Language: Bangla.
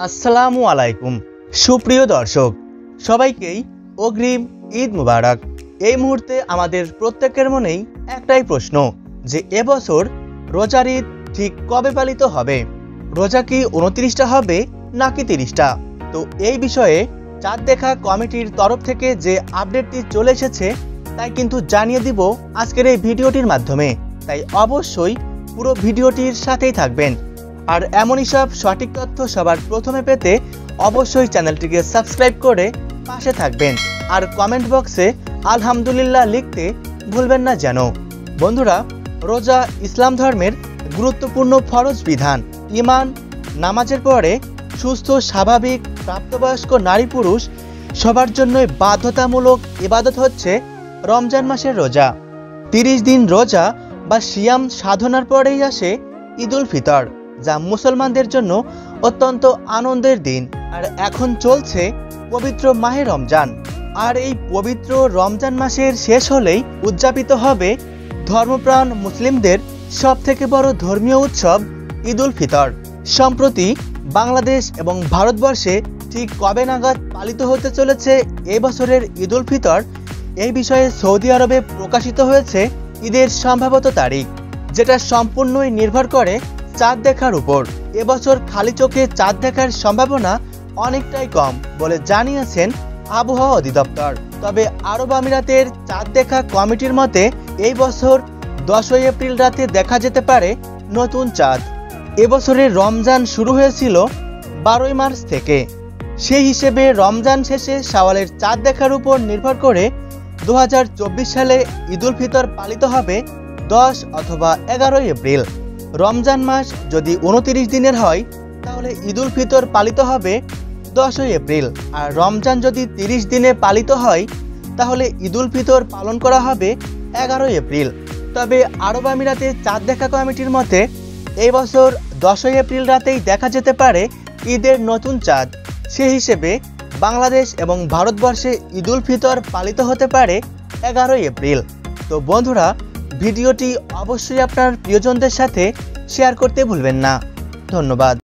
আসসালামু আলাইকুম সুপ্রিয় দর্শক সবাইকেই অগ্রিম ঈদ মুবারক। এই মুহূর্তে আমাদের প্রত্যেকের মনেই একটাই প্রশ্ন যে এবছর রোজার ঈদ ঠিক কবে পালিত হবে? রোজা কি 29টা হবে নাকি 30টা? তো এই বিষয়ে চাঁদ দেখা কমিটির তরফ থেকে যে আপডেটটি চলে এসেছে তাই কিন্তু জানিয়ে দিব আজকের এই ভিডিওটির মাধ্যমে। তাই অবশ্যই পুরো ভিডিওটির সাথেই থাকবেন। আর এমনই সব সঠিক তথ্য সবার প্রথমে পেতে অবশ্যই চ্যানেলটিকে সাবস্ক্রাইব করে পাশে থাকবেন। আর কমেন্ট বক্সে আলহামদুলিল্লাহ লিখতে ভুলবেন না যেন। বন্ধুরা, রোজা ইসলাম ধর্মের গুরুত্বপূর্ণ ফরজ বিধান। ঈমান, নামাজের পরে সুস্থ স্বাভাবিক প্রাপ্তবয়স্ক নারী পুরুষ সবার জন্যই বাধ্যতামূলক ইবাদত হচ্ছে রমজান মাসের রোজা। 30 দিন রোজা বা সিয়াম সাধনার পরেই আসে ঈদ উল ফিতর, যা মুসলমানদের জন্য অত্যন্ত আনন্দের দিন। আর এখন চলছে পবিত্র মাহে রমজান। আর এই পবিত্র রমজান মাসের শেষ হলেই উদযাপিত হবে ধর্মপ্রাণ মুসলিমদের সবথেকে বড় ধর্মীয় উৎসব ঈদ উল ফিতর। সম্প্রতি বাংলাদেশ এবং ভারতবর্ষে ঠিক কবে নাগাদ পালিত হতে চলেছে এবছরের ঈদ উল ফিতর, এই বিষয়ে সৌদি আরবে প্রকাশিত হয়েছে ঈদের সম্ভাব্য তারিখ, যেটা সম্পূর্ণই নির্ভর করে চাঁদ দেখার উপর। এবছর খালি চোখে চাঁদ দেখার সম্ভাবনা অনেকটাই কম বলে জানিয়েছেন আবহাওয়া অধিদপ্তর। তবে আরব আমিরাতের চাঁদ দেখা কমিটির মতে এই বছর 10 এপ্রিল রাতে দেখা যেতে পারে নতুন চাঁদ। এবছরের রমজান শুরু হয়েছিল 12 মার্চ থেকে। সেই হিসেবে রমজান শেষে শাওয়ালের চাঁদ দেখার উপর নির্ভর করে 2024 সালে ঈদ উল ফিতর পালিত হবে 10 অথবা 11 এপ্রিল। রমজান মাস যদি 29 দিনের হয় তাহলে ঈদ উল ফিতর পালিত হবে 10 এপ্রিল। আর রমজান যদি 30 দিনে পালিত হয় তাহলে ঈদ উল ফিতর পালন করা হবে 11 এপ্রিল। তবে আরব আমিরাতের চাঁদ দেখা কমিটির মতে এই বছর 10 এপ্রিল রাতেই দেখা যেতে পারে ঈদের নতুন চাঁদ। সেই হিসেবে বাংলাদেশ এবং ভারতবর্ষে ঈদ উল ফিতর পালিত হতে পারে 11 এপ্রিল। তো বন্ধুরা, ভিডিওটি অবশ্যই আপনার প্রিয়জনদের সাথে শেয়ার করতে ভুলবেন না। ধন্যবাদ।